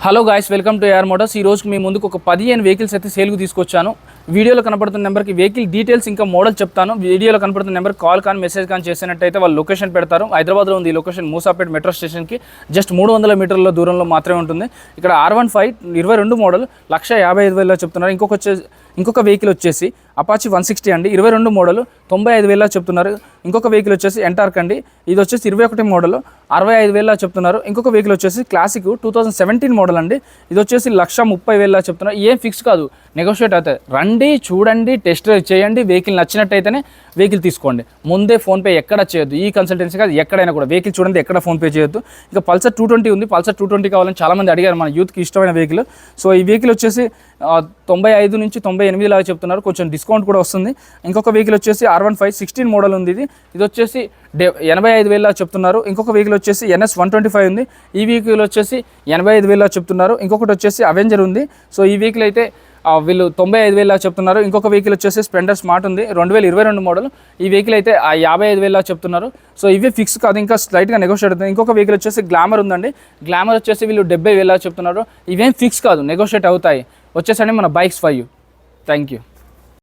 Hello guys, welcome to A R Motors. ఈ రోజుకి మీ ముందుకు ఒక 15 వెహికల్స్ అయితే సేల్కు తీసుకొచ్చాను. వీడియోలో కనపడుతున్న నెంబర్కి వెహికల్ డీటెయిల్స్ ఇంకా మోడల్ చెప్తాను. వీడియోలో కనపడుతున్న నెంబర్ కాల్ కానీ మెసేజ్ కానీ చేసినట్టయితే వాళ్ళు లొకేషన్ పెడతారు. హైదరాబాద్లో ఉంది ఈ లొకేషన్, మూసాపేట్ మెట్రో స్టేషన్కి జస్ట్ 300 మీటర్ల దూరంలో మాత్రమే ఉంటుంది. ఇక్కడ R15 22 మోడల్ 1,55,000 చెప్తున్నారు. ఇంకొక వెహికల్ వచ్చేసి అపాచీ 160 అండి, 22 మోడల్ 95,000 చెప్తున్నారు. ఇంకొక వెహికల్ వచ్చేసి ఎంటార్క్ అండి, ఇది వచ్చేసి 21 మోడల్ 65,000 చెప్తున్నారు. ఇంకొక వెహికల్ వచ్చేసి క్లాసిక్ 2017 మోడల్ అండి, ఇది వచ్చేసి 1,30,000 చెప్తున్నారు. ఏం ఫిక్స్ కాదు, నెగోషియేట్ అవుతాయి. రండి, చూడండి, టెస్ట్ డ్రైవ్ చేయండి. వెహికల్ నచ్చినట్టయితేనే వెహికల్ తీసుకోండి. ముందే ఫోన్పే ఎక్కడ చేయొద్దు. ఈ కన్సల్టెన్సీ కాదు, ఎక్కడైనా కూడా వెహికల్ చూడండి, ఎక్కడ ఫోన్పే చేయొద్దు. ఇక పల్సర్ 220 ఉంది. పల్సర్ 220 కావాలని చాలామంది అడిగారు, మన యూత్కి ఇష్టమైన వెహికల్. సో ఈ వెహికల్ వచ్చేసి 95 నుంచి 98 లాగా చెప్తున్నారు. కొంచెం డిస్కౌంట్ కూడా వస్తుంది. ఇంకొక వెహికల్ వచ్చేసి R15 16 మోడల్ ఉంది. ఇది వచ్చేసి 85,000 చెప్తున్నారు. ఇంకొక వెహికల్ వచ్చేసి NS 125 ఉంది. ఈ వెహికల్ వచ్చేసి 85,000 చెప్తున్నారు. ఇంకొకటి వచ్చేసి అవెంజర్ ఉంది. సో ఈ వెహికల్ అయితే వీళ్ళు 95,000 చెప్తున్నారు. ఇంకొక వెహికల్ వచ్చేసి స్ప్లెండర్ స్మార్ట్ ఉంది, 2022 మోడల్. ఈ వెహికల్ అయితే 55,000 చెప్తున్నారు. సో ఇవే ఫిక్స్ కాదు, ఇంకా స్లైట్గా నెగోషియేట్ అవుతుంది. ఇంకొక వెహికల్ వచ్చేసి గ్లామర్ ఉందండి, గ్లామర్ వచ్చేసి వీళ్ళు 70,000 చెప్తున్నారు. ఇవేం ఫిక్స్ కాదు, నెగోషియేట్ అవుతాయి. వచ్చేసండి మన బైక్స్ 5. Thank you.